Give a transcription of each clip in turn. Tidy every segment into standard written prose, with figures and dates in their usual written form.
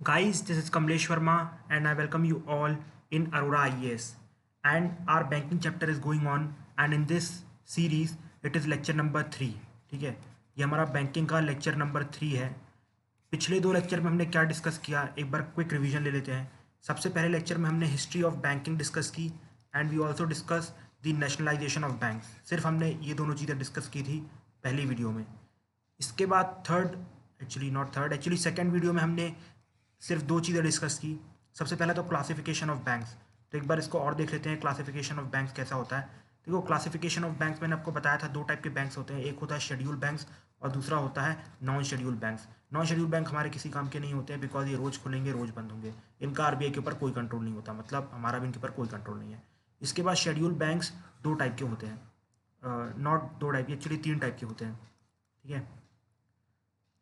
Guys, this is Kamlesh Verma and I welcome you all in Aurora IAS. And our banking chapter is going on and in this series it is lecture number 3. ठीक है, ये हमारा banking का lecture number 3 है। पिछले दो lecture में हमने क्या डिस्कस किया, एक बार क्विक रिवीजन ले लेते हैं। सबसे पहले लेक्चर में हमने हिस्ट्री ऑफ बैंकिंग डिस्कस की and we also discuss the nationalisation of banks. सिर्फ हमने ये दोनों चीज़ें डिस्कस की थी पहली वीडियो में। इसके बाद एक्चुअली सेकंड वीडियो में हमने सिर्फ दो चीज़ें डिस्कस की। सबसे पहला तो क्लासिफिकेशन ऑफ बैंक्स, तो एक बार इसको और देख लेते हैं क्लासिफिकेशन ऑफ बैंक्स कैसा होता है। देखो, क्लासिफिकेशन ऑफ बैंक्स मैंने आपको बताया था दो टाइप के बैंक्स होते हैं, एक होता है शेड्यूल बैंक्स और दूसरा होता है non schedule banks. Non schedule bank हमारे किसी काम के नहीं होते हैं बिकॉज ये रोज़ खुलेंगे रोज़ बंद होंगे, इनका आरबीआई के ऊपर कोई कंट्रोल नहीं होता, मतलब हमारा भी इनके ऊपर कोई कंट्रोल नहीं है। इसके बाद शेड्यूल बैंक्स दो टाइप के होते हैं, नॉट दो टाइप, एक्चुअली 3 टाइप के होते हैं। ठीक है,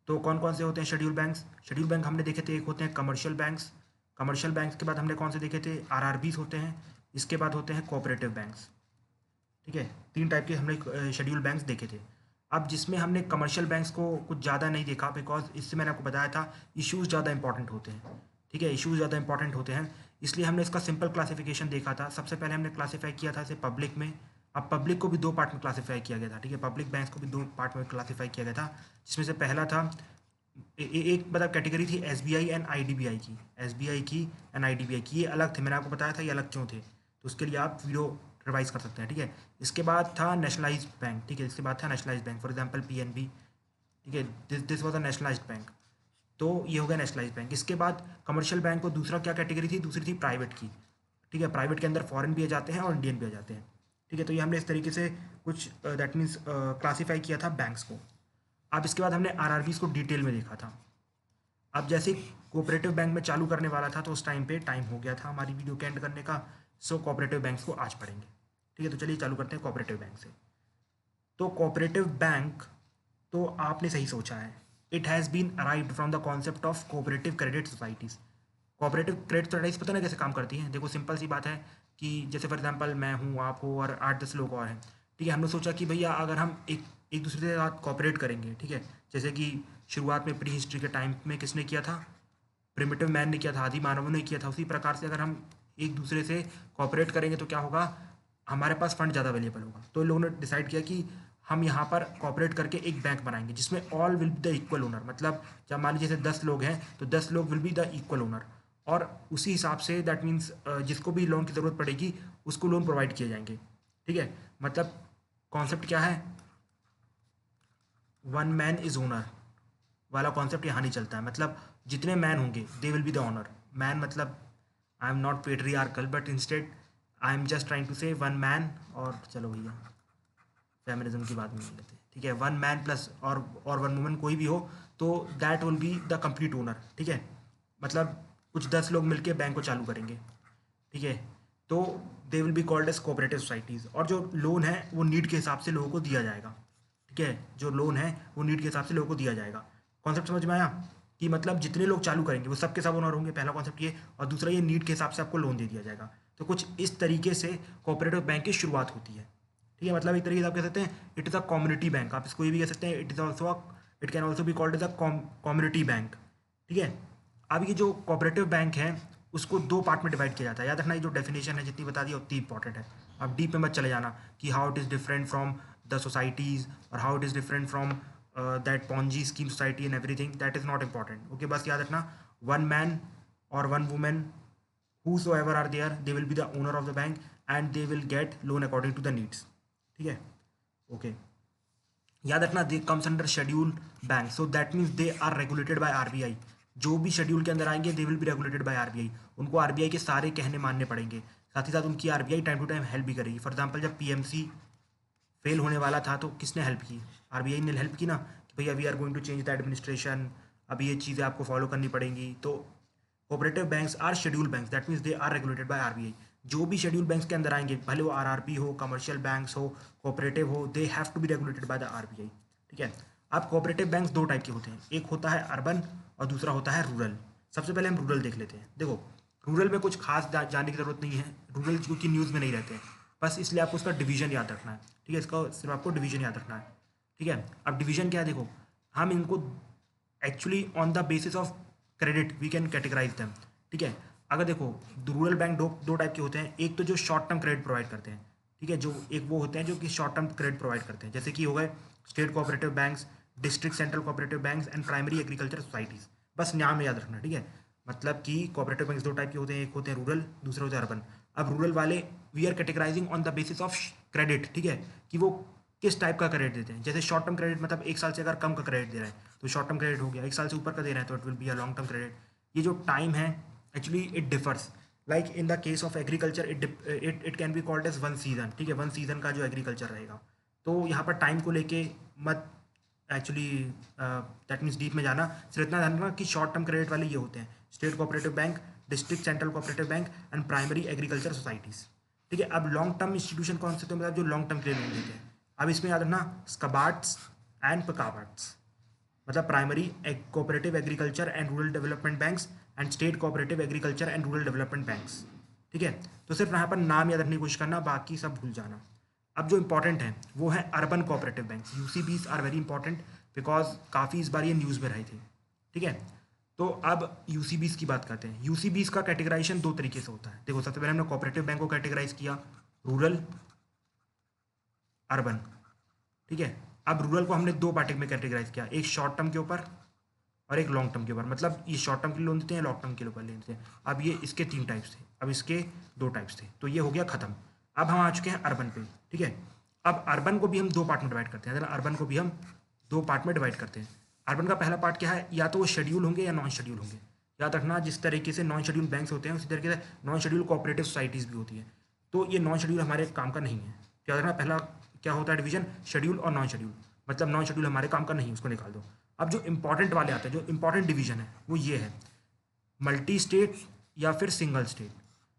तो कौन कौन से होते हैं शेड्यूल बैंक्स? शेड्यूल बैंक हमने देखे थे, एक होते हैं कमर्शियल बैंक्स। कमर्शियल बैंक्स के बाद हमने कौन से देखे थे? आरआरबीज होते हैं। इसके बाद होते हैं कोऑपरेटिव बैंक्स। ठीक है, 3 टाइप के हमने शेड्यूल बैंक्स देखे थे। अब जिसमें हमने कमर्शियल बैंक्स को कुछ ज़्यादा नहीं देखा बिकॉज इससे मैंने आपको बताया था इश्यूज़ ज़्यादा इंपॉर्टेंट होते हैं। ठीक है, इश्यूज़ ज़्यादा इंपॉर्टेंट होते हैं, इसलिए हमने इसका सिंपल क्लासिफिकेशन देखा था। सबसे पहले हमने क्लासीफाई किया था इसे पब्लिक में। अब पब्लिक को भी दो पार्ट में क्लासीफाई किया गया था। ठीक है, पब्लिक बैंक्स को भी दो पार्ट में क्लासीफाई किया गया था, जिसमें से पहला था एक मतलब कैटेगरी थी एसबीआई एंड आईडीबीआई की। एसबीआई की एंड आईडीबीआई की, ये अलग थे, मैंने आपको बताया था ये अलग क्यों थे, तो उसके लिए आप वीडियो रिवाइज कर सकते हैं। ठीक है, इसके बाद था नेशनलाइज्ड बैंक। ठीक है, इसके बाद था nationalised bank, for example PNB. ठीक है, this was a nationalised bank, तो ये हो गया नेशनलाइज्ड बैंक। इसके बाद कमर्शियल बैंक को दूसरा क्या कैटेगरी थी? दूसरी थी प्राइवेट की। ठीक है, प्राइवेट के अंदर फॉरेन भी आ जाते हैं और इंडियन भी आ जाते हैं। ठीक है, तो ये हमने इस तरीके से कुछ दैट मीन्स क्लासीफाई किया था बैंक्स को। अब इसके बाद हमने आरआरबीज को डिटेल में देखा था। अब जैसे कोऑपरेटिव बैंक में चालू करने वाला था तो उस टाइम पे टाइम हो गया था हमारी वीडियो के एंड करने का, सो कोऑपरेटिव बैंक्स को आज पढ़ेंगे। ठीक है, तो चलिए चालू करते हैं कोऑपरेटिव बैंक से। तो कोऑपरेटिव बैंक, तो आपने सही सोचा है, it has been arrived from the concept of cooperative credit societies. Cooperative credit societies पता ना कैसे काम करती हैं? देखो, सिंपल सी बात है कि जैसे फॉर एग्जांपल मैं हूँ, आप हो और 8-10 लोग और हैं। ठीक है, हमने सोचा कि भैया अगर हम एक एक दूसरे के साथ कोऑपरेट करेंगे, ठीक है, जैसे कि शुरुआत में प्री हिस्ट्री के टाइम में किसने किया था? प्रिमिटिव मैन ने किया था, आदि मानवों ने किया था। उसी प्रकार से अगर हम एक दूसरे से कोऑपरेट करेंगे तो क्या होगा? हमारे पास फंड ज़्यादा अवेलेबल होगा। तो इन लोगों ने डिसाइड किया कि हम यहाँ पर कोऑपरेट करके एक बैंक बनाएंगे जिसमें all will be the equal owner, मतलब जब मान लीजिए जैसे 10 लोग हैं तो 10 लोग will be the equal owner, और उसी हिसाब से दैट मीन्स जिसको भी लोन की ज़रूरत पड़ेगी उसको लोन प्रोवाइड किए जाएंगे। ठीक है, मतलब कॉन्सेप्ट क्या है? वन मैन इज ओनर वाला कॉन्सेप्ट यहाँ नहीं चलता है। मतलब जितने मैन होंगे they will be the owner. Man मतलब I am not patriarchal but instead I am just trying to say one man, और चलो भैया फेमिनिज्म की बात नहीं लेते। ठीक है, वन मैन प्लस और वन वुमन कोई भी हो तो that will be the complete owner. ठीक है, मतलब कुछ 10 लोग मिलके बैंक को चालू करेंगे। ठीक है, तो they will be called as cooperative societies, और जो लोन है वो नीड के हिसाब से लोगों को दिया जाएगा। ठीक है, जो लोन है वो नीड के हिसाब से लोगों को दिया जाएगा। कॉन्सेप्ट समझ में आया? कि मतलब जितने लोग चालू करेंगे वो सबके सब ओनर होंगे, पहला कॉन्सेप्ट ये, और दूसरा ये नीड के हिसाब से आपको लोन दे दिया जाएगा। तो कुछ इस तरीके से कोऑपरेटिव बैंक की शुरुआत होती है। ठीक है, मतलब एक तरीके से आप कह सकते हैं it is a community bank, आप इसको ये भी कह सकते हैं it can also be called as a community bank. ठीक है, अब ये जो कोऑपरेटिव बैंक है उसको दो पार्ट में डिवाइड किया जाता है। याद रखना, ये जो डेफिनेशन है जितनी बता दी उतनी इंपॉर्टेंट है। अब डीप में मत चले जाना कि how it is different from the societies और how it is different from that Ponzi scheme society and everything, that is not important. Okay, बस याद रखना वन मैन और one women whosoever are there they will be the owner of the bank and they will get loan according to the needs। ठीक है, okay, याद रखना they comes under schedule bank, so that means they are regulated by RBI. जो भी schedule के अंदर आएंगे they will be regulated by RBI, उनको आरबीआई के सारे कहने मानने पड़ेंगे। साथ ही साथ उनकी RBI time to time help भी करेगी। फॉर एग्जाम्पल जब पीएमसी फेल होने वाला था तो किसने हेल्प की? आरबीआई ने हेल्प की ना, कि भैया we are going to change the administration, अब ये चीज़ें आपको फॉलो करनी पड़ेंगी। तो cooperative banks are schedule banks, that means they are regulated by RBI. जो भी शेड्यूल बैंक्स के अंदर आएंगे, भले वो आरआरबी हो, कमर्शियल बैंक्स हो, कोऑपरेटिव हो, they have to be regulated by the RBI. ठीक है, अब कोऑपरेटिव बैंक्स दो टाइप के होते हैं, एक होता है अर्बन और दूसरा होता है रूरल। सबसे पहले हम रूरल देख लेते हैं। देखो, रूरल में कुछ खास जानने की जरूरत नहीं है, रूरल क्योंकि न्यूज़ में नहीं रहते हैं, बस इसलिए आपको उसका डिवीजन याद रखना है। ठीक है, इसका सिर्फ आपको डिवीजन याद रखना है। ठीक है, अब डिवीजन क्या है? देखो, हम इनको actually on the basis of credit we can categorise them, ठीक है। अगर देखो रूरल बैंक दो टाइप के होते हैं, एक तो जो शॉर्ट टर्म क्रेडिट प्रोवाइड करते हैं, ठीक है, जो एक वो होते हैं जो कि शॉर्ट टर्म क्रेडिट प्रोवाइड करते हैं, जैसे कि हो गए state cooperative banks, district central cooperative banks and primary agriculture societies. बस नाम याद रखना, ठीक है। मतलब कि कोऑपरेटिव बैंक्स दो टाइप के होते हैं, एक होते हैं रूरल, दूसरे होते हैं अर्बन। अब रूरल वाले we are categorising on the basis of credit, ठीक है, कि वो किस टाइप का क्रेडिट देते हैं। जैसे शॉर्ट टर्म क्रेडिट मतलब एक साल से अगर कम का क्रेडिट दे रहा है तो शॉर्ट टर्म क्रेडिट हो गया, एक साल से ऊपर का दे रहा है तो it will be a long term credit. ये जो टाइम है actually it differs, like in the case of agriculture it can be called as one season, ठीक है, वन सीजन का जो एग्रीकल्चर रहेगा। तो यहाँ पर टाइम को लेके मत एक्चुअली दैट मीन्स डीप में जाना, सिर्फ इतना जानना कि शॉर्ट टर्म क्रेडिट वाले ये होते हैं state cooperative bank, district central cooperative bank and primary agriculture societies, ठीक है। अब लॉन्ग टर्म इंस्टीट्यूशन कौन से, तो मतलब जो लॉन्ग टर्म क्रेडिट देते हैं। अब इसमें याद रखना स्कबार्ड्स एंड पकाबार्ड्स, मतलब primary cooperative agriculture and rural development banks and state cooperative agriculture and rural development banks, ठीक है। तो सिर्फ यहाँ पर नाम याद रखने की कोशिश करना, बाकी सब भूल जाना। अब जो इंपॉर्टेंट है वो है urban cooperative banks, UCBs are very important because काफ़ी इस बार ये न्यूज़ में रहे थे, ठीक है। तो अब यूसीबीज की बात करते हैं। यूसीबीज का कैटेगराइजेशन दो तरीके से होता है। देखो सबसे पहले हमने कोऑपरेटिव बैंक को कैटेगराइज किया रूरल अर्बन, ठीक है। अब रूरल को हमने दो पार्ट में कैटेगराइज किया, एक शॉर्ट टर्म के ऊपर और एक लॉन्ग टर्म के ऊपर। मतलब ये शॉर्ट टर्म के लिए लोन देते हैं, लॉन्ग टर्म के ऊपर लेते हैं। अब ये इसके तीन टाइप्स थे, अब इसके दो टाइप्स थे, तो ये हो गया खत्म। अब हम आ चुके हैं अर्बन पे, ठीक है। अब अर्बन को भी हम दो पार्ट में डिवाइड करते हैं, अर्बन को भी हम दो पार्ट में डिवाइड करते हैं। अर्बन का पहला पार्ट क्या है, या तो वो शेड्यूल होंगे या नॉन शेड्यूल होंगे। याद रखना जिस तरीके से नॉन शेड्यूल बैंक्स होते हैं उसी तरीके से नॉन शेड्यूल कोऑपरेटिव सोसाइटीज़ भी होती है। तो ये नॉन शेड्यूल हमारे काम का नहीं है। याद रखना पहला क्या होता है डिवीजन, शेड्यूल और नॉन शेड्यूल। मतलब नॉन शेड्यूल हमारे काम का नहीं, उसको निकाल दो। अब जो इंपॉर्टेंट वाले आते हैं, जो इंपॉर्टेंट डिवीजन है वो ये है मल्टी स्टेट या फिर सिंगल स्टेट।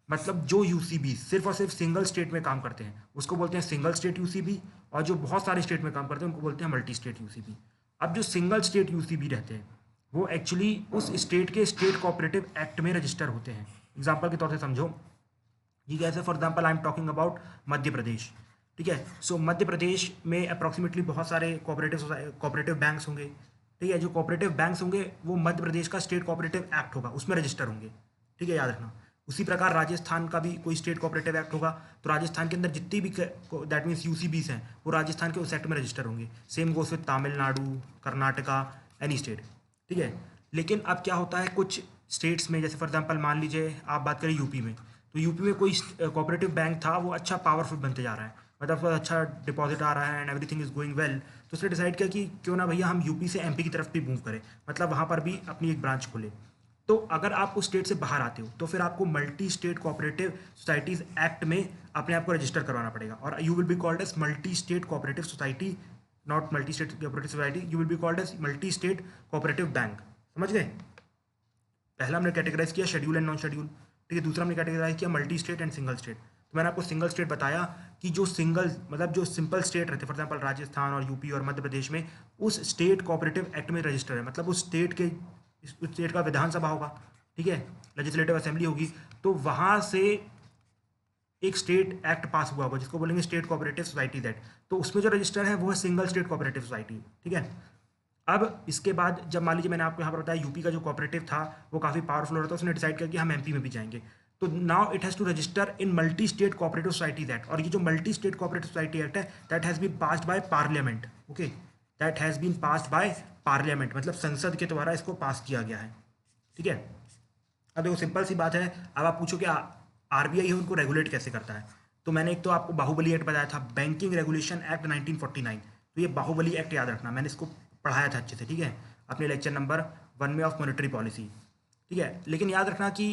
मतलब जो यूसीबी सिर्फ और सिर्फ सिंगल स्टेट में काम करते हैं उसको बोलते हैं सिंगल स्टेट यूसीबी, और जो बहुत सारे स्टेट में काम करते हैं उनको बोलते हैं मल्टी स्टेट यूसीबी। अब जो सिंगल स्टेट यूसीबी रहते हैं वो एक्चुअली उस स्टेट के स्टेट कोऑपरेटिव एक्ट में रजिस्टर होते हैं। एग्जाम्पल के तौर से समझो, ये कैसे, for example I am talking about Madhya Pradesh, ठीक है। सो मध्य प्रदेश में अप्रॉक्सीमेटली बहुत सारे कोऑपरेटिव बैंक्स होंगे, ठीक है। जो कोऑपरेटिव बैंक्स होंगे वो मध्य प्रदेश का स्टेट कोऑपरेटिव एक्ट होगा उसमें रजिस्टर होंगे, ठीक है, याद रखना। उसी प्रकार राजस्थान का भी कोई स्टेट कोऑपरेटिव एक्ट होगा तो राजस्थान के अंदर जितनी भी दैट मीन्स यूसीबीज हैं वो राजस्थान के उस एक्ट में रजिस्टर होंगे। Same goes with Tamil Nadu, Karnataka, any state, ठीक है। लेकिन अब क्या होता है कुछ स्टेट्स में, जैसे फॉर एग्जांपल मान लीजिए आप बात करें यूपी में, तो यूपी में कोई कोऑपरेटिव बैंक था वो अच्छा पावरफुल बनते जा रहा है, मतलब अच्छा डिपॉजिट आ रहा है and everything is going well. तो उसने डिसाइड किया कि क्यों ना भैया हम यूपी से एमपी की तरफ भी मूव करें, मतलब वहाँ पर भी अपनी एक ब्रांच खोले। तो अगर आप उस स्टेट से बाहर आते हो तो फिर आपको multi state cooperative societies act में अपने आप को रजिस्टर करवाना पड़ेगा, और you will be called as multi state cooperative society, not multi state cooperative society, you will be called as multi state cooperative bank. समझ गए? पहला हमने कैटेगराइज किया शेड्यूल एंड नॉन शेड्यूल, ठीक है। दूसरा हमने कैटेगराइज किया multi state and single state. तो मैंने आपको सिंगल स्टेट बताया कि जो सिंगल मतलब जो सिंपल स्टेट रहते हैं, फॉर एग्जांपल राजस्थान और यूपी और मध्य प्रदेश में उस स्टेट कोऑपरेटिव एक्ट में रजिस्टर है, मतलब उस स्टेट का विधानसभा होगा, ठीक है, लेजिस्लेटिव असेंबली होगी, तो वहाँ से एक स्टेट एक्ट पास हुआ होगा जिसको बोलेंगे स्टेट कोऑपरेटिव सोसाइटीज एक्ट। तो उसमें जो रजिस्टर है वो है सिंगल स्टेट कोऑपरेटिव सोसाइटी, ठीक है। अब इसके बाद जब मान लीजिए मैंने आपको यहाँ पर बताया यूपी का जो कोऑपरेटिव था वो काफ़ी पावरफुल हो रहा था, उसने डिसाइड किया कि हम एमपी में भी जाएंगे। तो now it has to register in multi state cooperative societies act, और ये जो multi state cooperative society act है that has been passed by parliament, okay, that has been passed by parliament, मतलब संसद के द्वारा इसको पास किया गया है, ठीक है। अब देखो सिंपल सी बात है, अब आप पूछो कि आरबीआई है उनको रेगुलेट कैसे करता है। तो मैंने एक तो आपको बाहुबली एक्ट बताया था, बैंकिंग रेगुलेशन एक्ट 1949। तो ये बाहुबली एक्ट याद रखना, मैंने इसको पढ़ाया था अच्छे से, ठीक है, अपने लेक्चर नंबर 1 में ऑफ मॉनेटरी पॉलिसी, ठीक है। लेकिन याद रखना कि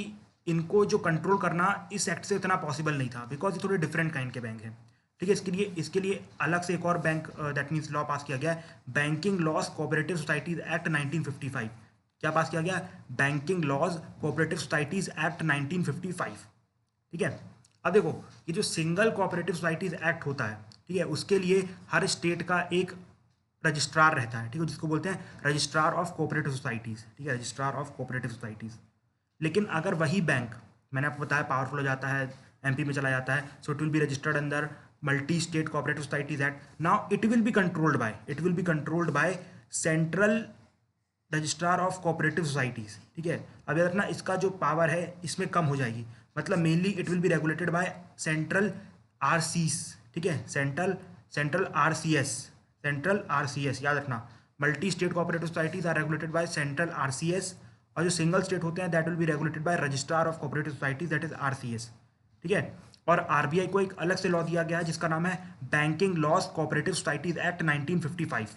इनको जो कंट्रोल करना इस एक्ट से इतना पॉसिबल नहीं था, बिकॉज ये थोड़े डिफरेंट काइंड के बैंक हैं, ठीक है। इसके लिए अलग से एक और bank that means law pass किया गया है, banking laws cooperative societies act 1955। क्या पास किया गया? Banking laws cooperative societies act 1955, ठीक है। अब देखो ये जो सिंगल कोऑपरेटिव सोसाइटीज एक्ट होता है, ठीक है, उसके लिए हर स्टेट का एक रजिस्ट्रार रहता है, ठीक है, जिसको बोलते हैं रजिस्ट्रार ऑफ कोऑपरेटिव सोसाइटीज, ठीक है, रजिस्ट्रार ऑफ कोऑपरेटिव सोसाइटीज। लेकिन अगर वही बैंक मैंने आपको बताया पावरफुल हो जाता है, एमपी में चला जाता है, so it will be registered under multi state cooperative societies act. Now it will be controlled by central registrar of cooperative societies, ठीक है। अब याद रखना इसका जो पावर है इसमें कम हो जाएगी, मतलब mainly it will be regulated by central RCS, ठीक है, सेंट्रल आरसीएस, सेंट्रल आरसीएस याद रखना। Multi state cooperative societies are regulated by central RCS, और जो सिंगल स्टेट होते हैं that will be regulated by registrar of cooperative societies, that is RCS, ठीक है। और आरबीआई को एक अलग से लॉ दिया गया है जिसका नाम है banking laws cooperative societies act 1955।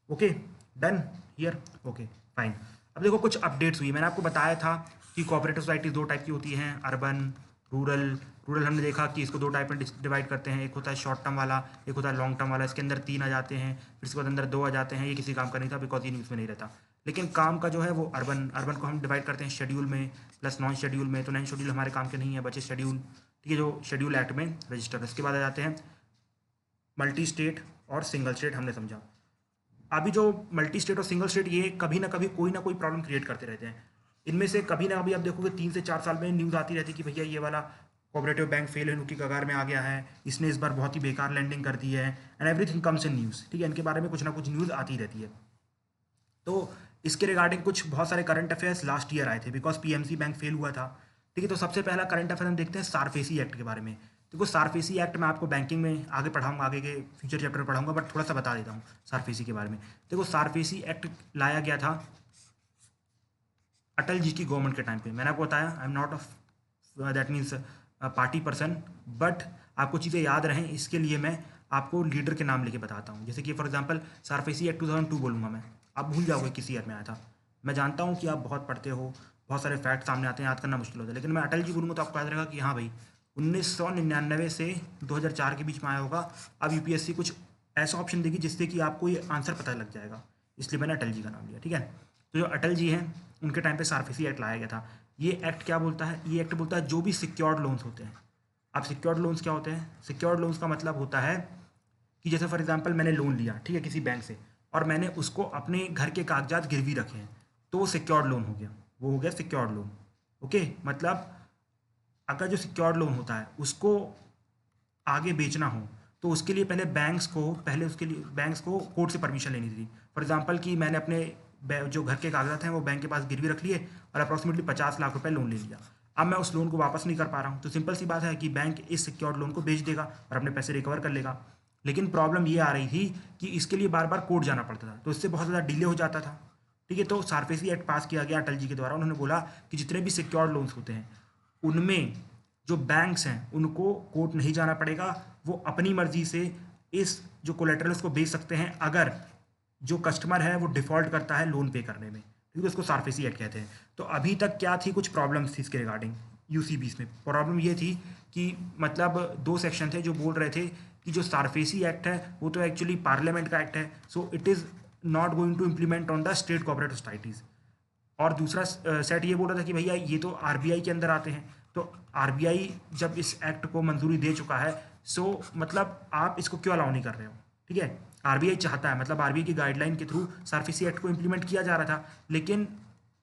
Okay done here, okay fine. अब देखो कुछ अपडेट्स हुई, मैंने आपको बताया था कि कोऑपरेटिव सोसाइटीज दो टाइप की होती हैं, अर्बन, रूरल। रूरल हमने देखा कि इसको दो टाइप में डिवाइड करते हैं, एक होता है शॉर्ट टर्म वाला, एक होता है लॉन्ग टर्म वाला। इसके अंदर 3 आ जाते हैं, फिर इसके बाद अंदर 2 आ जाते हैं। ये किसी काम का नहीं था बिकॉज ये न्यूज़ में नहीं रहता, लेकिन काम का जो है वो अर्बन को हम डिवाइड करते हैं शेड्यूल में प्लस नॉन शेड्यूल में। तो नॉन शेड्यूल हमारे काम के नहीं है, बचे शेड्यूल, ठीक है, जो शेड्यूल एक्ट में रजिस्टर। इसके बाद आ जाते हैं मल्टी स्टेट और सिंगल स्टेट, हमने समझा। अभी जो मल्टी स्टेट और सिंगल स्टेट ये कभी ना कभी कोई ना कोई प्रॉब्लम क्रिएट करते रहते हैं। इनमें से कभी ना कभी आप देखोगे 3 से 4 साल में न्यूज़ आती रहती है कि भैया ये वाला कोऑपरेटिव बैंक फेल होने की कगार में आ गया है, इसने इस बार बहुत ही बेकार लैंडिंग कर दी है, and everything comes in news, ठीक है। इनके बारे में कुछ ना कुछ न्यूज़ आती रहती है। तो इसके रिगार्डिंग कुछ बहुत सारे करंट अफेयर्स लास्ट ईयर आए थे बिकॉज पीएमसी बैंक फेल हुआ था, ठीक है। तो सबसे पहला करंट अफेयर हम देखते हैं सारफेसी एक्ट के बारे में। देखो सारफेसी एक्ट मैं आपको बैंकिंग में आगे पढ़ाऊंगा, आगे के फ्यूचर चैप्टर में पढ़ाऊंगा, बट थोड़ा सा बता देता हूँ सारफेसी के बारे में। देखो सारफेसी एक्ट लाया गया था अटल जी की गवर्नमेंट के टाइम पे। मैंने आपको बताया आई am not that means party person, but आपको चीज़ें याद रहें इसके लिए मैं आपको लीडर के नाम लेके बताता हूँ। जैसे कि फॉर एग्जांपल सारफेसी एक्ट 2002 बोलूँगा मैं, आप भूल जाओगे किस ईयर में आया था। मैं जानता हूँ कि आप बहुत पढ़ते हो, बहुत सारे फैक्ट सामने आते हैं, याद करना मुश्किल होता है, लेकिन मैं अटल जी बोलूँगा तो आपको याद रहेगा कि हाँ भाई 1999 से 2004 के बीच में आया होगा। अब यूपीएससी कुछ ऐसा ऑप्शन देगी जिससे कि आपको ये आंसर पता लग जाएगा, इसलिए मैंने अटल जी का नाम लिया, ठीक है। तो जो अटल जी हैं उनके टाइम पे सारफेसी एक्ट लाया गया था। ये एक्ट क्या बोलता है, ये एक्ट बोलता है जो भी सिक्योर्ड लोन्स होते हैं। अब सिक्योर्ड लोन्स क्या होते हैं, सिक्योर्ड लोन्स का मतलब होता है कि जैसे फॉर एग्जांपल मैंने लोन लिया, ठीक है, किसी बैंक से, और मैंने उसको अपने घर के कागजात गिरवी रखे हैं, तो वो सिक्योर्ड लोन हो गया, वो हो गया सिक्योर्ड लोन। ओके, मतलब अगर जो सिक्योर्ड लोन होता है उसको आगे बेचना हो तो उसके लिए पहले उसके लिए बैंक्स को कोर्ट से परमिशन लेनी थी। फॉर एग्जांपल कि मैंने अपने जो घर के कागजात हैं वो बैंक के पास गिरवी रख लिए और अप्रॉक्सीमेटली 50 लाख रुपए लोन ले लिया। अब मैं उस लोन को वापस नहीं कर पा रहा हूँ, तो सिंपल सी बात है कि बैंक इस सिक्योर्ड लोन को बेच देगा और अपने पैसे रिकवर कर लेगा। लेकिन प्रॉब्लम ये आ रही थी कि इसके लिए बार बार कोर्ट जाना पड़ता था, तो इससे बहुत ज़्यादा डिले हो जाता था, ठीक है। तो सारफेसी एक्ट पास किया गया अटल जी के द्वारा। उन्होंने बोला कि जितने भी सिक्योर्ड लोन्स होते हैं उनमें जो बैंक्स हैं उनको कोर्ट नहीं जाना पड़ेगा, वो अपनी मर्जी से इस जो कोलेटरल उसको बेच सकते हैं अगर जो कस्टमर है वो डिफॉल्ट करता है लोन पे करने में, क्योंकि उसको सारफेसी एक्ट कहते हैं। तो अभी तक क्या थी, कुछ प्रॉब्लम्स थी इसके रिगार्डिंग यूसीबीस में। प्रॉब्लम ये थी कि मतलब 2 सेक्शन थे जो बोल रहे थे कि जो सारफेसी एक्ट है वो तो एक्चुअली पार्लियामेंट का एक्ट है, so it is not going to implement on the state cooperative societies. और दूसरा सेट ये बोल रहा था कि भैया ये तो आरबीआई के अंदर आते हैं, तो आरबीआई जब इस एक्ट को मंजूरी दे चुका है, सो मतलब आप इसको क्यों अलाउ नहीं कर रहे हो, ठीक है। आरबीआई चाहता है, मतलब आरबीआई की गाइडलाइन के थ्रू सारफेसी एक्ट को इम्प्लीमेंट किया जा रहा था, लेकिन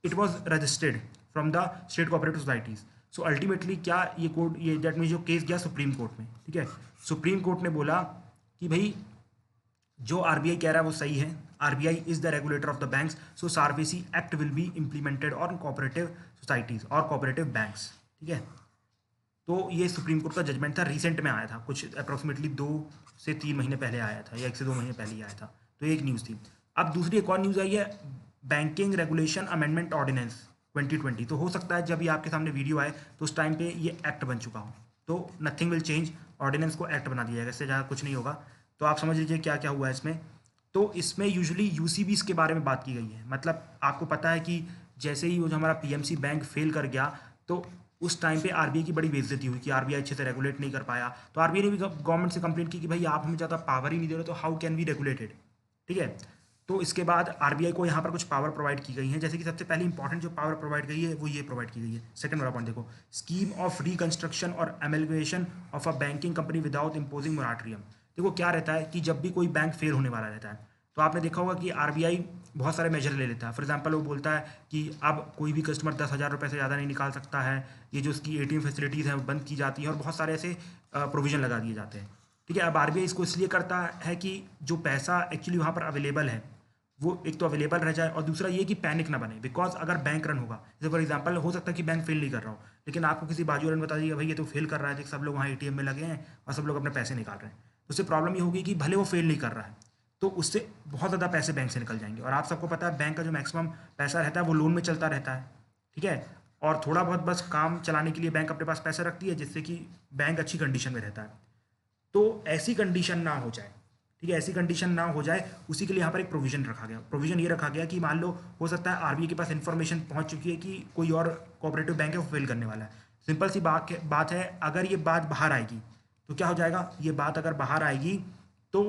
it was registered from the state cooperative societies. So ultimately क्या ये कोर्ट, ये दैट मीन जो केस गया सुप्रीम कोर्ट में, ठीक है। सुप्रीम कोर्ट ने बोला कि भाई जो आरबीआई कह रहा है वो सही है, RBI is the regulator of the banks, so SARFAESI act will be implemented on cooperative societies और कोऑपरेटिव बैंक्स, ठीक है। तो ये सुप्रीम कोर्ट का जजमेंट था, रिसेंट में आया था, कुछ अप्रॉक्सीमेटली 2 से 3 महीने पहले आया था, या 1 से 2 महीने पहले ही आया था। तो एक न्यूज़ थी। अब दूसरी एक और न्यूज़ आई है, बैंकिंग रेगुलेशन अमेंडमेंट ऑर्डिनेंस 2020। तो हो सकता है जब ये आपके सामने वीडियो आए तो उस टाइम पे ये एक्ट बन चुका हो, तो नथिंग विल चेंज, ऑर्डिनेंस को एक्ट बना दिया जाएगा, इससे ज़्यादा कुछ नहीं होगा। तो आप समझ लीजिए क्या क्या हुआ है इसमें। तो इसमें यूजुअली यूसीबीस के बारे में बात की गई है, मतलब आपको पता है कि जैसे ही वो जो हमारा पीएमसी बैंक फेल कर गया तो उस टाइम पे आरबीआई की बड़ी बेइज्जती हुई कि आरबीआई अच्छे से रेगुलेट नहीं कर पाया। तो आरबीआई ने भी गवर्नमेंट से कंप्लेंट की कि भाई आप हमें ज़्यादा पावर ही नहीं दे रहे, तो हाउ कैन वी रेगुलेटेड, ठीक है। तो इसके बाद आरबीआई को यहाँ पर कुछ पावर प्रोवाइड की गई है, जैसे कि सबसे पहले इंपॉर्टेंट जो पावर प्रोवाइड गई है वो ये प्रोवाइड की गई है। सेकंड वाला पॉइंट देखो, स्कीम ऑफ रिकंस्ट्रक्शन और amalgamation of a banking company without imposing moratorium. देखो क्या रहता है कि जब भी कोई बैंक फेल होने वाला रहता है तो आपने देखा होगा कि आरबीआई बहुत सारे मेजर ले लेता है। फॉर एग्जांपल वो बोलता है कि अब कोई भी कस्टमर 10,000 रुपये से ज़्यादा नहीं निकाल सकता है, ये जो उसकी एटीएम फैसिलिटीज़ हैं वो बंद की जाती हैं, और बहुत सारे ऐसे प्रोविज़न लगा दिए जाते हैं, ठीक है। अब आरबीआई इसको इसलिए करता है कि जो पैसा एक्चुअली वहाँ पर अवेलेबल है वो एक तो अवेलेबल रह जाए, और दूसरा ये कि पैनिक ना बने। बिकॉज अगर बैंक रन होगा, जैसे फॉर एग्जांपल हो सकता है कि बैंक फेल नहीं कर रहा हो, लेकिन आपको किसी बाजू वाले ने बता दिया भाई ये तो फेल कर रहा है, देख सब लोग वहाँ एटीएम में लगे हैं और सब लोग अपने पैसे निकाल रहे हैं, तो उससे प्रॉब्लम ये होगी कि भले वो फेल नहीं कर रहा है, तो उससे बहुत ज़्यादा पैसे बैंक से निकल जाएंगे। और आप सबको पता है बैंक का जो मैक्सिमम पैसा रहता है वो लोन में चलता रहता है, ठीक है। और थोड़ा बहुत बस काम चलाने के लिए बैंक अपने पास पैसा रखती है, जिससे कि बैंक अच्छी कंडीशन में रहता है। तो ऐसी कंडीशन ना हो जाए, ठीक है, ऐसी कंडीशन ना हो जाए, उसी के लिए यहाँ पर एक प्रोविजन रखा गया। प्रोविजन ये रखा गया कि मान लो हो सकता है आरबीआई के पास इन्फॉर्मेशन पहुंच चुकी है कि कोई और कोऑपरेटिव बैंक है वो फेल करने वाला है। सिंपल सी बात है, अगर ये बात बाहर आएगी तो क्या हो जाएगा, ये बात अगर बाहर आएगी तो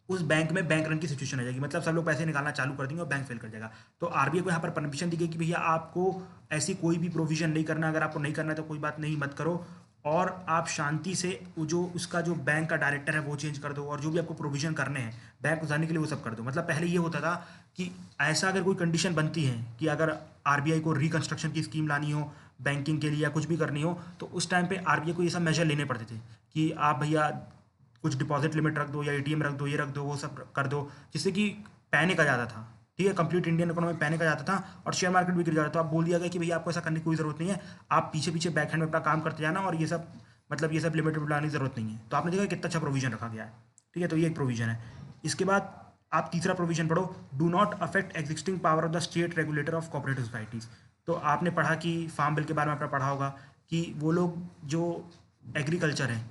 उस बैंक में बैंक रन की सिचुएशन आ जाएगी, मतलब सब लोग पैसे निकालना चालू कर देंगे और बैंक फेल कर जाएगा। तो आरबीआई को यहाँ पर परमिशन दी गई कि भैया आपको ऐसी कोई भी प्रोविजन नहीं करना, अगर आपको नहीं करना है तो कोई बात नहीं, मत करो, और आप शांति से वो जो उसका जो बैंक का डायरेक्टर है वो चेंज कर दो, और जो भी आपको प्रोविजन करने हैं बैंक उठाने के लिए वो सब कर दो। मतलब पहले ये होता था कि ऐसा अगर कोई कंडीशन बनती है कि अगर आरबीआई को रिकंस्ट्रक्शन की स्कीम लानी हो बैंकिंग के लिए या कुछ भी करनी हो, तो उस टाइम पे आरबीआई को ये सब मेजर लेने पड़ते थे कि आप भैया कुछ डिपॉजिट लिमिट रख दो या एटीएम रख दो, ये रख दो, वो सब कर दो, जिससे कि पैनिक आ जाता था, ठीक है, कंप्लीट इंडियन इकोनॉमी में पैनिक आ जाता था और शेयर मार्केट भी गिर जाता था। तो आप बोल दिया गया कि भैया आपको ऐसा करने की कोई ज़रूरत नहीं है, आप पीछे पीछे बैक हैंड में अपना काम करते जाना, और ये सब मतलब ये सब लिमिट लाने की ज़रूरत नहीं है। तो आपने देखा कितना अच्छा प्रोविजन रखा गया है, ठीक है, तो ये एक प्रोविजन है। इसके बाद आप तीसरा प्रोविजन पढ़ो, do not affect existing power of the state regulator of cooperative societies. तो आपने पढ़ा कि फार्म बिल के बारे में आपने पढ़ा होगा कि वो लोग जो एग्रीकल्चर है,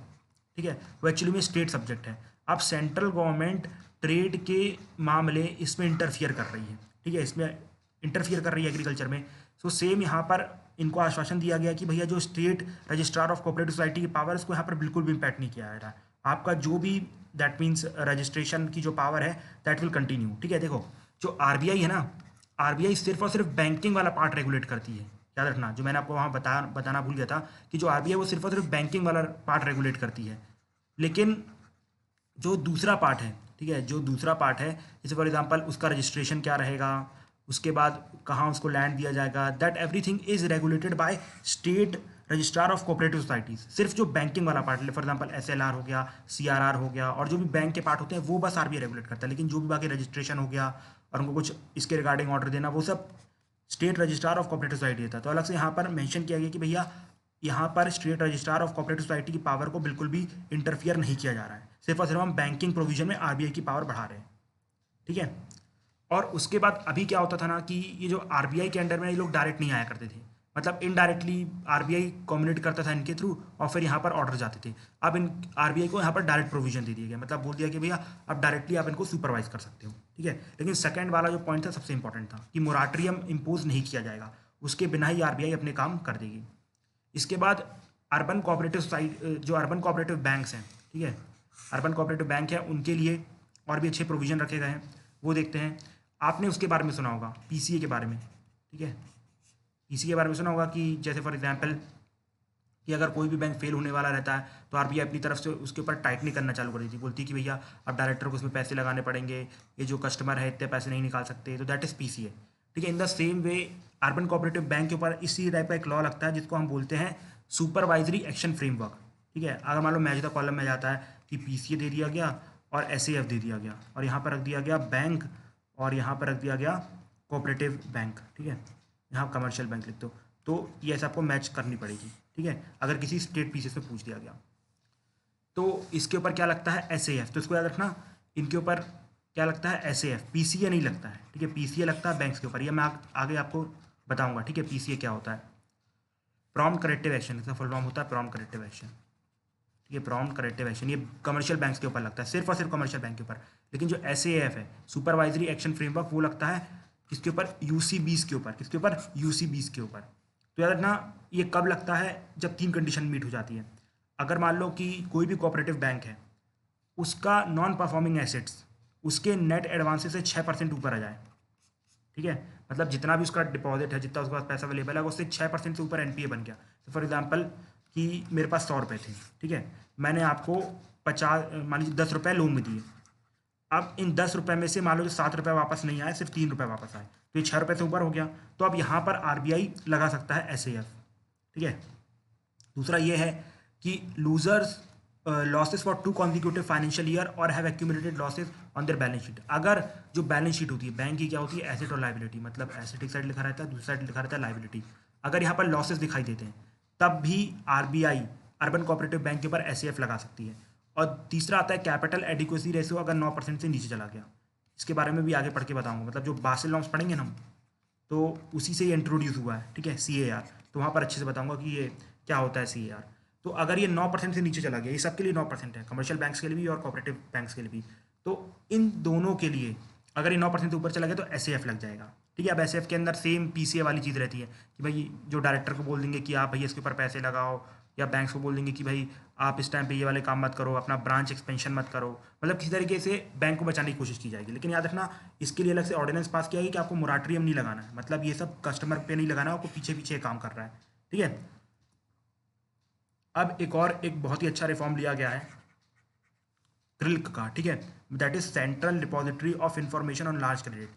ठीक है, वो एक्चुअली में स्टेट सब्जेक्ट है। अब सेंट्रल गवर्नमेंट ट्रेड के मामले इसमें इंटरफियर कर रही है, ठीक है, इसमें इंटरफियर कर रही है एग्रीकल्चर में। सो सेम यहाँ पर इनको आश्वासन दिया गया कि भैया जो state registrar of cooperative society की पावर इसको यहाँ पर बिल्कुल भी इम्पैक्ट नहीं किया जा रहा है। आपका जो भी दैट मीन्स रजिस्ट्रेशन की जो पावर है दैट विल कंटिन्यू, ठीक है। देखो जो आरबीआई है ना, आरबीआई सिर्फ और सिर्फ बैंकिंग वाला पार्ट रेगुलेट करती है, याद रखना, जो मैंने आपको वहाँ बताना भूल गया था कि जो आरबीआई वो सिर्फ और सिर्फ बैंकिंग वाला पार्ट रेगुलेट करती है। लेकिन जो दूसरा पार्ट है, ठीक है, जो दूसरा पार्ट है, जैसे फॉर एग्जांपल उसका रजिस्ट्रेशन क्या रहेगा, उसके बाद कहाँ उसको लैंड दिया जाएगा, that everything is regulated by state registrar of cooperative societies. सिर्फ जो बैंकिंग वाला पार्ट है, फॉर एग्जांपल एसएलआर हो गया, सीआरआर हो गया, और जो भी बैंक के पार्ट होते हैं वो बस आरबीआई रेगुलेट करता है। लेकिन जो भी बाकी रजिस्ट्रेशन हो गया और उनको कुछ इसके रिगार्डिंग ऑर्डर देना, वो सब state registrar of cooperative society देता है। तो अलग से यहाँ पर मेंशन किया गया कि भैया यहाँ पर state registrar of cooperative society की पावर को बिल्कुल भी इंटरफियर नहीं किया जा रहा है, सिर्फ और सिर्फ हम बैंकिंग प्रोविजन में आरबीआई की पावर बढ़ा रहे हैं, ठीक है। और उसके बाद अभी क्या होता था ना कि ये जो आरबीआई के अंडर में ये लोग डायरेक्ट नहीं आया करते थे, मतलब इनडायरेक्टली आरबीआई कम्युनिकेट करता था इनके थ्रू और फिर यहाँ पर ऑर्डर जाते थे। अब इन आरबीआई को यहाँ पर डायरेक्ट प्रोविजन दे दिया गया, मतलब बोल दिया कि भैया अब डायरेक्टली आप इनको सुपरवाइज कर सकते हो, ठीक है। लेकिन सेकंड वाला जो पॉइंट था सबसे इंपॉर्टेंट था कि मोराटोरियम इम्पोज नहीं किया जाएगा, उसके बिना ही आरबीआई अपने काम कर देगी। इसके बाद अर्बन कोऑपरेटिव सोसाइटी, जो अर्बन कोऑपरेटिव बैंक्स हैं, ठीक है, अर्बन कोऑपरेटिव बैंक है, उनके लिए और भी अच्छे प्रोविजन रखे गए हैं, वो देखते हैं। आपने उसके बारे में सुना होगा पीसीए के बारे में, ठीक है, पीसीए के बारे में सुना होगा कि जैसे फॉर एग्जांपल कि अगर कोई भी बैंक फेल होने वाला रहता है तो आरबीआई अपनी तरफ से उसके ऊपर टाइटनिंग करना चालू कर देती है, बोलती है कि भैया अब डायरेक्टर को उसमें पैसे लगाने पड़ेंगे, ये जो कस्टमर है इतने पैसे नहीं निकाल सकते, तो दैट इज़ पीसीए, ठीक है। In the same way urban cooperative bank के ऊपर इसी टाइप का एक लॉ लगता है जिसको हम बोलते हैं सुपरवाइजरी एक्शन फ्रेमवर्क, ठीक है। अगर मान लो मैच द कॉलम में जाता है कि पीसीए दे दिया गया और एसएएफ दे दिया गया और यहाँ पर रख दिया गया बैंक और यहाँ पर रख दिया गया कोऑपरेटिव बैंक, ठीक है, यहाँ कमर्शियल बैंक लिख दो, तो ये ऐसा आपको मैच करनी पड़ेगी, ठीक है, अगर किसी स्टेट पीसीए से पूछ दिया गया। तो इसके ऊपर क्या लगता है एसएएफ, तो इसको याद रखना, इनके ऊपर क्या लगता है एसएएफ, पीसीए नहीं लगता है, ठीक है, पीसीए लगता है बैंक्स के ऊपर, ये मैं आगे आपको बताऊंगा, ठीक है, पीसीए क्या होता है। प्रॉम्प्ट करेक्टिव एक्शन, इसका फुल फॉर्म होता है प्रॉम्प्ट करेक्टिव एक्शन, ठीक है, प्रॉम्प्ट करेक्टिव एक्शन, ये कमर्शियल बैंक्स के ऊपर लगता है, सिर्फ और सिर्फ कमर्शियल बैंक के ऊपर। लेकिन जो एसएएफ है सुपरवाइजरी एक्शन फ्रेमवर्क, वो लगता है किसके ऊपर, यूसीबीज के ऊपर, किसके ऊपर, यूसीबीज के ऊपर। तो याद रखना ये कब लगता है, जब तीन कंडीशन मीट हो जाती है। अगर मान लो कि कोई भी कोऑपरेटिव बैंक है, उसका नॉन परफॉर्मिंग एसेट्स उसके नेट एडवांसेस से 6% ऊपर आ जाए, ठीक है, मतलब जितना भी उसका डिपॉजिट है, जितना उसके पास पैसा अवेलेबल है, उससे 6% से ऊपर एनपीए बन गया। तो फॉर एग्जांपल कि मेरे पास 100 रुपये थे, ठीक है, मैंने आपको 50 मान लीजिए 10 रुपये लोन में दिए। अब इन 10 रुपये में से मान लो जो 7 रुपये वापस नहीं आए, सिर्फ 3 रुपये वापस आए, तो ये 6 रुपये से ऊपर हो गया। तो अब यहाँ पर आरबीआई लगा सकता है एसएएफ, ठीक है। दूसरा ये है कि losers losses for 2 consecutive financial year और have accumulated losses on their balance sheet. अगर जो बैलेंस शीट होती है बैंक की क्या होती है, एसेट और लाइबिलिटी, मतलब एसेट एक साइड लिखा रहता है, दूसरी साइड लिखा रहता है लाइबिलिटी। अगर यहाँ पर लॉसेस दिखाई देते हैं तब भी आरबीआई अर्बन कोऑपरेटिव बैंक के ऊपर एसएएफ लगा सकती है। और तीसरा आता है कैपिटल एडिक्वेसी रेशियो, अगर 9% से नीचे चला गया। इसके बारे में भी आगे पढ़ के बताऊंगा, मतलब जो बासिल नॉर्म्स पढ़ेंगे ना हम, तो उसी से ये इंट्रोड्यूस हुआ है, ठीक है, CAR। तो वहाँ पर अच्छे से बताऊंगा कि ये क्या होता है CAR। तो अगर ये 9% से नीचे चला गया, ये सबके लिए 9% है, कमर्शियल बैंक्स के लिए भी और कोऑपरेटिव बैंक्स के लिए भी, तो इन दोनों के लिए अगर ये 9% से ऊपर चला गया तो एसएएफ लग जाएगा, ठीक है। अब एसएएफ के अंदर सेम पीसीए वाली चीज़ रहती है कि भाई जो डायरेक्टर को बोल देंगे कि आप भैया इसके ऊपर पैसे लगाओ, या बैंक्स को बोल देंगे कि भाई आप इस टाइम पे ये वाले काम मत करो, अपना ब्रांच एक्सपेंशन मत करो, मतलब किसी तरीके से बैंक को बचाने की कोशिश की जाएगी। लेकिन याद रखना इसके लिए अलग से ऑर्डिनेंस पास किया गया कि आपको मोराटोरियम नहीं लगाना है, मतलब ये सब कस्टमर पे नहीं लगाना, आपको पीछे पीछे काम कर रहा है, ठीक है। अब एक बहुत ही अच्छा रिफॉर्म लिया गया है क्रिल्क का, ठीक है, that is central depository of information on large credit.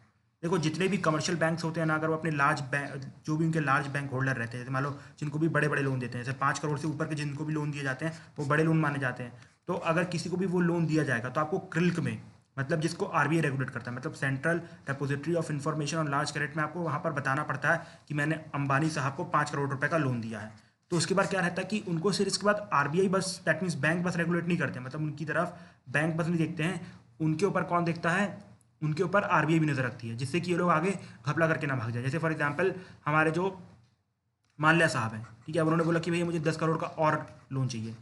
देखो जितने भी कमर्शियल बैंक्स होते हैं ना, अगर वो अपने लार्ज बैंक, जो भी उनके लार्ज बैंक होल्डर रहते हैं, जैसे मान लो जिनको भी बड़े बड़े लोन देते हैं, जैसे 5 करोड़ से ऊपर के जिनको भी लोन दिए जाते हैं वो बड़े लोन माने जाते हैं। तो अगर किसी को भी वो लोन दिया जाएगा तो आपको क्रिल्क में, मतलब जिसको आरबीआई रेगुलेट करता है, मतलब central depository of information on large credit में, आपको वहाँ पर बताना पड़ता है कि मैंने अंबानी साहब को 5 करोड़ रुपए का लोन दिया है। तो उसके बाद क्या रहता है कि उनको फिर इसके बाद आरबीआई बस, दैट मीन्स बैंक बस रेगुलेट नहीं करते, मतलब उनकी तरफ बैंक बस नहीं देखते हैं, उनके ऊपर कौन देखता है, उनके ऊपर आरबीआई भी नजर रखती है, जिससे कि ये लोग आगे घपला करके ना भाग जाए। जैसे फॉर एग्जांपल हमारे जो माल्या साहब हैं, ठीक है, अब उन्होंने बोला कि भैया मुझे 10 करोड़ का और लोन चाहिए,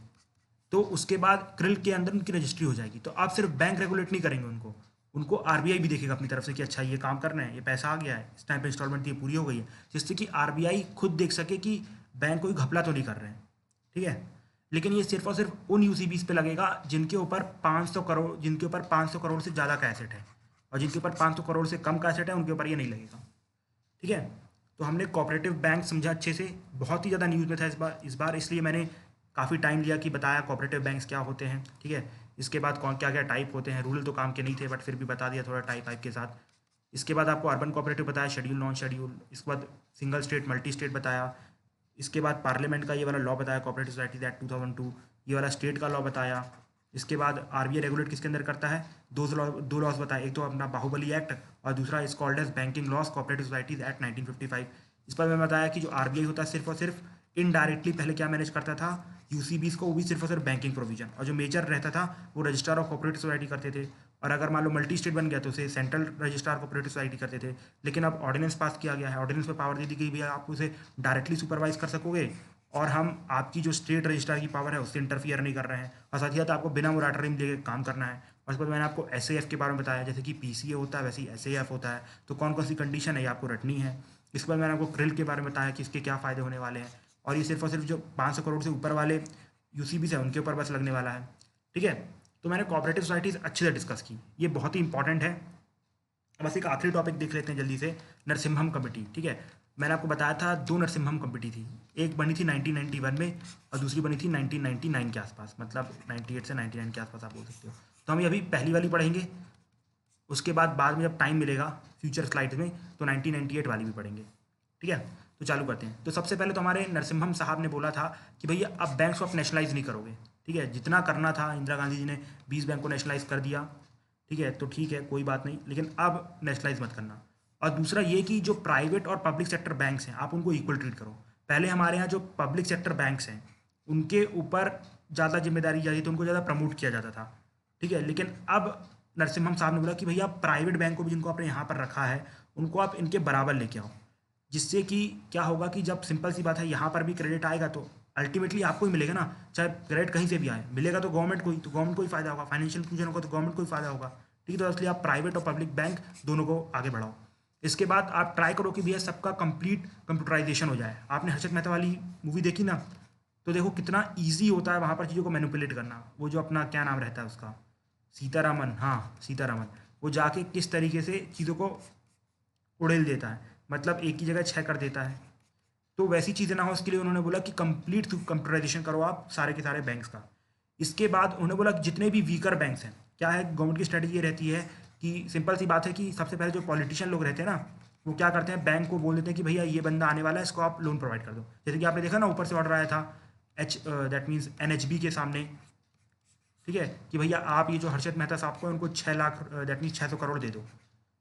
तो उसके बाद क्रिल के अंदर उनकी रजिस्ट्री हो जाएगी। तो आप सिर्फ बैंक रेगुलेट नहीं करेंगे उनको, उनको आरबीआई भी देखेगा अपनी तरफ से कि अच्छा ये काम करना है, ये पैसा आ गया है, इस टाइम पे इंस्टॉलमेंट ये पूरी हो गई है, जिससे कि आरबीआई खुद देख सके कि बैंक कोई घपला तो नहीं कर रहे हैं, ठीक है। लेकिन ये सिर्फ और सिर्फ उन यूसीबीज पे लगेगा जिनके ऊपर 500 करोड़, जिनके ऊपर 500 करोड़ से ज़्यादा का एसेट है, और जिनके ऊपर 500 करोड़ से कम का एसेट है उनके ऊपर ये नहीं लगेगा, ठीक है। तो हमने कोऑपरेटिव बैंक समझा अच्छे से, बहुत ही ज़्यादा न्यूज़ में था इस बार, इसलिए मैंने काफ़ी टाइम लिया कि बताया कोऑपरेटिव बैंक्स क्या होते हैं, ठीक है। इसके बाद कौन क्या क्या टाइप होते हैं, रूरल तो काम के नहीं थे बट फिर भी बता दिया थोड़ा टाइप वाइप के साथ। इसके बाद आपको अर्बन कोऑपरेटिव बताया, शेड्यूल नॉन शेड्यूल, इसके बाद सिंगल स्टेट मल्टी स्टेट बताया, इसके बाद पार्लियामेंट का ये वाला लॉ बताया, कोऑपरेटिव सोसाइटीज एक्ट 2002, ये वाला स्टेट का लॉ बताया। इसके बाद आरबीआई रेगुलेट किसके अंदर करता है, दो लॉज बताए, एक तो अपना बाहुबली एक्ट और दूसरा is called as banking laws cooperative societies act 1955। इस पर मैंने बताया कि जो आरबीआई होता है सिर्फ और सिर्फ इनडायरेक्टली पहले क्या मैनेज करता था, यूसीबीज को, वो भी सिर्फ और सिर्फ बैंकिंग प्रोविजन, और जो मेजर रहता था वो रजिस्ट्रार ऑफ कोऑपरेटिव सोसाइटी करते थे। और अगर मान लो मल्टी स्टेट बन गया तो उसे सेंट्रल रजिस्ट्रार कोऑपरेटिव सोसाइटी करते थे। लेकिन अब ऑर्डिनेंस पास किया गया है, ऑर्डिनेंस में पावर दे दी गई, भैया आप उसे डायरेक्टली सुपरवाइज कर सकोगे, और हम आपकी जो स्टेट रजिस्ट्रार की पावर है उससे इंटरफियर नहीं कर रहे हैं, और साथ ही साथ आपको बिना मोराटोरियम लेके काम करना है। और उसके बाद मैंने आपको एसएएफ के बारे में बताया, जैसे कि पीसीए होता है वैसे ही एसएएफ होता है, तो कौन कौन सी कंडीशन है ये आपको रटनी है। इसके बाद मैंने आपको क्रिल के बारे में बताया कि इसके क्या फ़ायदे होने वाले हैं, और ये सिर्फ और सिर्फ जो 500 करोड़ से ऊपर वाले यूसीबीज है उनके ऊपर बस लगने वाला है, ठीक है। तो मैंने कोऑपरेटिव सोसाइटीज़ अच्छे से डिस्कस की, ये बहुत ही इंपॉर्टेंट है। बस एक आखिरी टॉपिक देख लेते हैं जल्दी से, नरसिम्हम कमेटी, ठीक है। मैंने आपको बताया था 2 नरसिम्हम कमेटी थी, एक बनी थी 1991 में और दूसरी बनी थी 1999 के आसपास, मतलब 98 से 99 के आसपास आप बोल सकते हो। तो हम अभी पहली वाली पढ़ेंगे, उसके बाद में जब टाइम मिलेगा फ्यूचर स्लाइड्स में तो 1998 वाली भी पढ़ेंगे, ठीक है। तो चालू करते हैं। तो सबसे पहले तो हमारे नरसिम्हम साहब ने बोला था कि भैया अब बैंक्स को आप नेशनलाइज नहीं करोगे, ठीक है। जितना करना था इंदिरा गांधी जी ने 20 बैंक को नेशनलाइज कर दिया, ठीक है, तो ठीक है कोई बात नहीं, लेकिन अब नेशनलाइज मत करना। और दूसरा ये कि जो प्राइवेट और पब्लिक सेक्टर बैंक्स हैं आप उनको इक्वल ट्रीट करो। पहले हमारे यहाँ जो पब्लिक सेक्टर बैंक्स हैं उनके ऊपर ज़्यादा जिम्मेदारी जाती थी, उनको ज़्यादा प्रमोट किया जाता था, ठीक है। लेकिन अब नरसिम्हम साहब ने बोला कि भैया प्राइवेट बैंक को भी जिनको आपने यहाँ पर रखा है उनको आप इनके बराबर लेके आओ, जिससे कि क्या होगा कि जब सिंपल सी बात है यहाँ पर भी क्रेडिट आएगा तो अल्टीमेटली आपको ही मिलेगा ना, चाहे क्रेडिट कहीं से भी आए, मिलेगा तो गवर्नमेंट को ही, तो गवर्नमेंट को ही फायदा होगा, फाइनेंशियल इंक्लूजन होगा तो गवर्नमेंट को ही फायदा होगा, ठीक है। तो इसलिए आप प्राइवेट और पब्लिक बैंक दोनों को आगे बढ़ाओ। इसके बाद आप ट्राई करो कि भैया सबका कंप्लीट कंप्यूटराइजेशन हो जाए। आपने हर्षद मेहता वाली मूवी देखी ना, तो देखो कितना ईजी होता है वहाँ पर चीज़ों को मैनिपुलेट करना। वो जो अपना क्या नाम रहता है उसका, सीतारामन, हाँ सीतारामन, वो जाके किस तरीके से चीज़ों को उड़ेल देता है, मतलब एक ही जगह 6 कर देता है। तो वैसी चीज़ें ना हो इसके लिए उन्होंने बोला कि कंप्लीट कंप्यूटराइजेशन करो आप सारे के सारे बैंक्स का। इसके बाद उन्होंने बोला कि जितने भी वीकर बैंक्स हैं, क्या है गवर्नमेंट की स्ट्रेटजी ये रहती है कि सिंपल सी बात है कि सबसे पहले जो पॉलिटिशियन लोग रहते हैं ना वो क्या करते हैं, बैंक को बोल देते हैं कि भैया ये बंदा आने वाला है, इसको आप लोन प्रोवाइड कर दो। जैसे कि आपने देखा ना ऊपर से ऑर्डर आया था दैट मीन्स एनएचबी के सामने, ठीक है, कि भैया आप ये जो हर्षद मेहता साहब को उनको 6 लाख दैट मीन 600 करोड़ दे दो।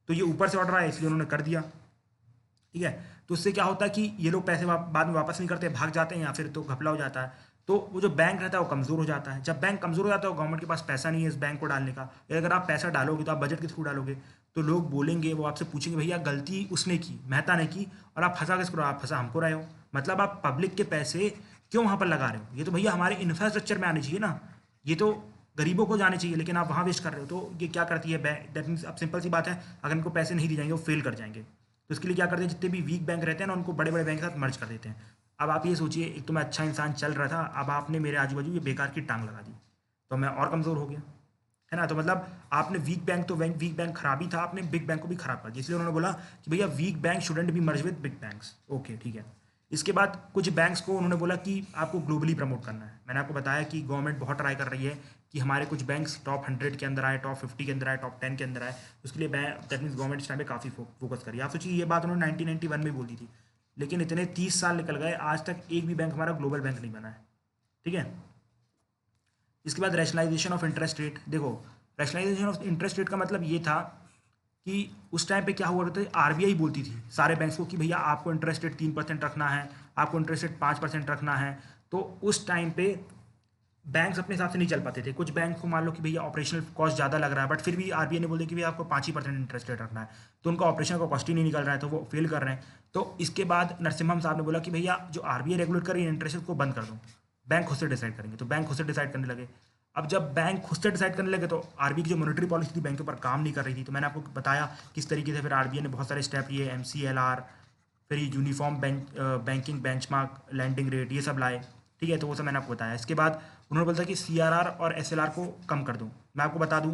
तो ये ऊपर से ऑर्डर आया इसलिए उन्होंने कर दिया। ठीक है, तो उससे क्या होता है कि ये लोग पैसे बाद में वापस नहीं करते, भाग जाते हैं या फिर तो घपला हो जाता है। तो वो जो बैंक रहता है वो कमज़ोर हो जाता है। जब बैंक कमज़ोर हो जाता है, गवर्नमेंट के पास पैसा नहीं है इस बैंक को डालने का, या अगर आप पैसा डालोगे तो आप बजट के थ्रू डालोगे, तो लोग बोलेंगे, वो आपसे पूछेंगे भैया गलती उसने की, मेहता ने की, और आप फंसा किसको रहे हो? आप फंसा हमको रहे हो। मतलब आप पब्लिक के पैसे क्यों वहाँ पर लगा रहे हो? ये तो भैया हमारे इंफ्रास्ट्रक्चर में आने चाहिए ना, ये तो गरीबों को जाने चाहिए, लेकिन आप वहाँ वेस्ट कर रहे हो। तो ये क्या करती है बैंक, दैट मीन्स अब सिंपल सी बात है, अगर इनको पैसे नहीं दिए जाएंगे वो फेल कर जाएंगे। तो इसके लिए क्या करते हैं, जितने भी वीक बैंक रहते हैं ना उनको बड़े बड़े बैंक के साथ मर्ज कर देते हैं। अब आप ये सोचिए, एक तो मैं अच्छा इंसान चल रहा था, अब आपने मेरे आजू बाजू ये बेकार की टांग लगा दी, तो मैं और कमज़ोर हो गया, है ना। तो मतलब आपने वीक बैंक, तो वीक बैंक खराब ही था, आपने बिग बैंक को भी खराब कर दिया। इसलिए उन्होंने बोला कि भैया weak bank shouldn't be merge with big banks. Okay ठीक है। इसके बाद कुछ बैंक्स को उन्होंने बोला कि आपको ग्लोबली प्रमोट करना है। मैंने आपको बताया कि गवर्नमेंट बहुत ट्राई कर रही है कि हमारे कुछ बैंक्स टॉप 100 के अंदर आए, टॉप 50 के अंदर आए, टॉप 10 के अंदर आए। उसके लिए दैट मीन्स गवर्नमेंट इस टाइम पे काफ़ी फोकस करी। आप सोचिए, ये बात उन्होंने 1991 में बोली थी, लेकिन इतने 30 साल निकल गए, आज तक एक भी बैंक हमारा ग्लोबल बैंक नहीं बना है। ठीक है। इसके बाद रैशनलाइजेशन ऑफ इंटरेस्ट रेट। देखो, रैशनलाइजेशन ऑफ इंटरेस्ट रेट का मतलब ये था कि उस टाइम पे क्या हुआ करता था, आरबीआई बोलती थी सारे बैंक्स को कि भैया आपको इंटरेस्ट रेट 3% रखना है, आपको इंटरेस्ट रेट 5% रखना है। तो उस टाइम पे बैंक्स अपने हिसाब से नहीं चल पाते थे। कुछ बैंक को मान लो कि भैया ऑपरेशनल कॉस्ट ज़्यादा लग रहा है, बट फिर भी आरबीआई ने बोल दिया कि भैया आपको 5% इंटरेस्ट रेट रखना है, तो उनका ऑपरेशनल का कॉस्ट ही नहीं निकल रहा है, तो वो फेल कर रहे हैं। तो इसके बाद नरसिम्हम साहब ने बोला कि भैया जो आरबीआई रेगुलेट कर रही है इंटरेस्ट को बंद कर दो, बैंक खुद से डिसाइड करेंगे। तो बैंक खुद से डिसाइड करने लगे। अब जब बैंक खुद से डिसाइड करने लगे तो आरबीआई की जो मॉनेटरी पॉलिसी थी बैंक के ऊपर काम नहीं कर रही थी। तो मैंने आपको बताया किस तरीके से फिर आरबीआई ने बहुत सारे स्टेप लिए, एमसीएलआर, फिर ये uniform banking benchmark landing rate, ये सब लाए। ठीक है, तो वो सब मैंने आपको बताया। इसके बाद उन्होंने बोला कि सीआरआर और एसएलआर को कम कर दूं। मैं आपको बता दूं,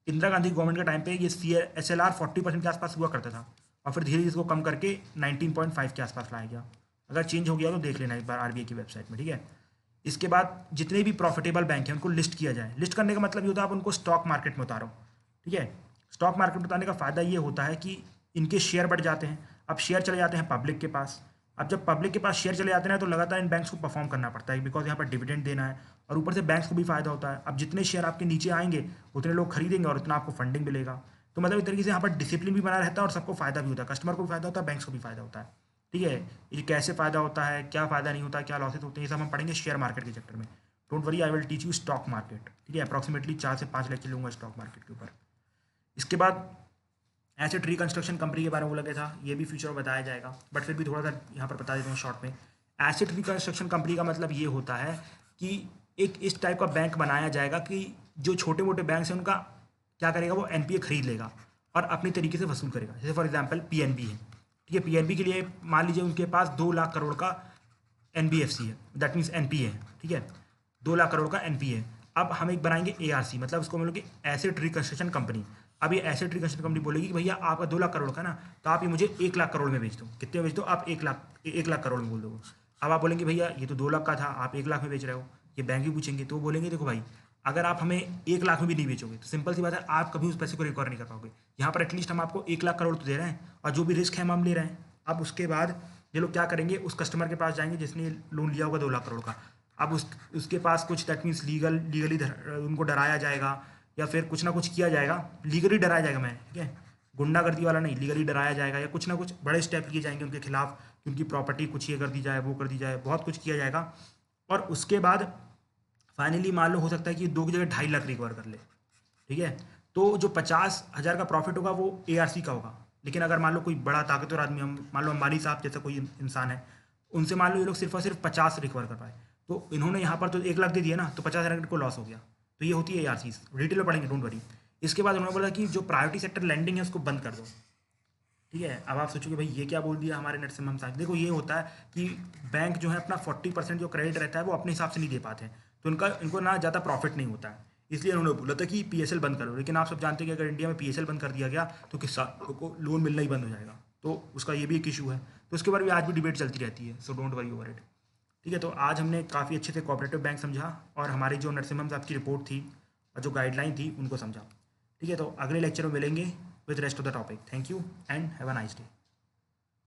इंदिरा गांधी गवर्नमेंट के टाइम पे ये एसएलआर 40% के आसपास हुआ करता था, और फिर धीरे धीरे इसको कम करके 19.5 के आसपास लाया गया। अगर चेंज हो गया तो देख लेना एक बार आरबीआई की वेबसाइट में। ठीक है। इसके बाद जितने भी प्रॉफिटेबल बैंक हैं उनको लिस्ट किया जाए। लिस्ट करने का मतलब ये होता है आप उनको स्टॉक मार्केट में उतारो। ठीक है। स्टॉक मार्केट में उतारने का फ़ायदा ये होता है कि इनके शेयर बढ़ जाते हैं। अब शेयर चले जाते हैं पब्लिक के पास। अब जब पब्लिक के पास शेयर चले जाते हैं तो लगातार इन बैंक्स को परफॉर्म करना पड़ता है, बिकॉज यहाँ पर डिविडेंड देना है, और ऊपर से बैंक्स को भी फायदा होता है। अब जितने शेयर आपके नीचे आएंगे उतने लोग खरीदेंगे और उतना आपको फंडिंग मिलेगा। तो मतलब एक तरीके से यहाँ पर डिसिप्लिन भी बना रहता है और सबको फायदा भी होता है, कस्टमर को भी फायदा होता है, बैंक्स को भी फायदा होता है। ठीक है। ये कैसे फ़ायदा होता है, क्या फ़ायदा नहीं होता, क्या लॉसेस होते हैं, ये सब हम पढ़ेंगे शेयर मार्केट के चैप्टर में। Don't worry, I will teach you stock market. ठीक है। अप्रॉक्सीमेटली 4 से 5 लेक्चर लूँगा स्टॉक मार्केट के ऊपर। इसके बाद एसेट रिकंस्ट्रक्शन कंपनी के बारे में बोला गया था, ये भी फ्यूचर में बताया जाएगा, बट फिर भी थोड़ा सा यहाँ पर बता देता हूँ शॉर्ट में। एसेट रिकंस्ट्रक्शन कंपनी का मतलब ये होता है कि एक इस टाइप का बैंक बनाया जाएगा कि जो छोटे मोटे बैंक हैं उनका क्या करेगा, वो एनपीए खरीद लेगा और अपनी तरीके से वसूल करेगा। जैसे फॉर एग्जांपल पीएनबी है। ठीक है। पीएनबी के लिए मान लीजिए उनके पास 2 लाख करोड़ का एनबीएफसी है, दैट मीन्स एनपीए है। ठीक है। 2 लाख करोड़ का एनपीए है। अब हम एक बनाएंगे एआरसी, मतलब उसको हम लोग एसेट रिकंस्ट्रक्शन कंपनी। अब ये एसेट रिकंस्ट्रक्शन कंपनी बोलेगी कि भैया आपका 2 लाख करोड़ का ना, तो आप ये मुझे 1 लाख करोड़ में बेच दो। कितने में बेच दो? आप 1 लाख करोड़ में बोल दो। अब आप बोलेंगे भैया ये तो 2 लाख का था, आप 1 लाख में बेच रहे हो। ये बैंक भी पूछेंगे, तो वो बोलेंगे देखो भाई, अगर आप हमें 1 लाख में भी नहीं बेचोगे तो सिंपल सी बात है आप कभी उस पैसे को रिकवर नहीं कर पाओगे। यहाँ पर एटलीस्ट हम आपको 1 लाख करोड़ तो दे रहे हैं, और जो भी रिस्क है हम ले रहे हैं। अब उसके बाद ये लोग क्या करेंगे, उस कस्टमर के पास जाएंगे जिसने लोन लिया होगा 2 लाख करोड़ का। अब उसके पास कुछ दैट मीन्स लीगली उनको डराया जाएगा, या फिर कुछ ना कुछ किया जाएगा। लीगली डराया जाएगा, मैं ठीक है, गुंडागर्दी वाला नहीं, लीगली डराया जाएगा, या कुछ ना कुछ बड़े स्टेप लिए जाएंगे उनके खिलाफ कि उनकी प्रॉपर्टी कुछ ये कर दी जाए, वो कर दी जाए, बहुत कुछ किया जाएगा। और उसके बाद फाइनली मान लो हो सकता है कि 2 की जगह 2.5 लाख रिकवर कर ले। ठीक है। तो जो 50,000 का प्रॉफिट होगा वो एआरसी का होगा। लेकिन अगर मान लो कोई बड़ा ताकतवर आदमी, हम मान लो अंबानी साहब जैसा कोई इंसान है, उनसे मान लो ये लोग सिर्फ और सिर्फ 50 रिकवर कर पाए, तो इन्होंने यहाँ पर तो 1 लाख दे दिया ना, तो 50,000 को लॉस हो गया। तो ये होती है एआरसी, डिटेल में पढ़ेंगे, डोंट वरी। इसके बाद उन्होंने बोला कि जो प्रायोरिटी सेक्टर लैंडिंग है उसको बंद कर दो। ठीक है। अब आप सोचोगे भाई ये क्या बोल दिया हमारे नरसिम्हम साहब। देखो ये होता है कि बैंक जो है अपना 40% जो क्रेडिट रहता है वो अपने हिसाब से नहीं दे पाते हैं, तो इनको ना ज़्यादा प्रॉफिट नहीं होता है। इसलिए उन्होंने बोला था कि पीएसएल बंद करो। लेकिन आप सब जानते हैं कि अगर इंडिया में पीएसएल बंद कर दिया गया तो किसानों को लोन मिलना ही बंद हो जाएगा, तो उसका ये भी एक इशू है। तो उसके बारे में आज भी डिबेट चलती रहती है, so don't worry over it. ठीक है। तो आज हमने काफ़ी अच्छे से कोऑपरेटिव बैंक समझा, और हमारी जो नरसिम्हम साहब की रिपोर्ट थी और जो गाइडलाइन थी उनको समझा। ठीक है। तो अगले लेक्चर में मिलेंगे with rest of the topic. Thank you and have a nice day.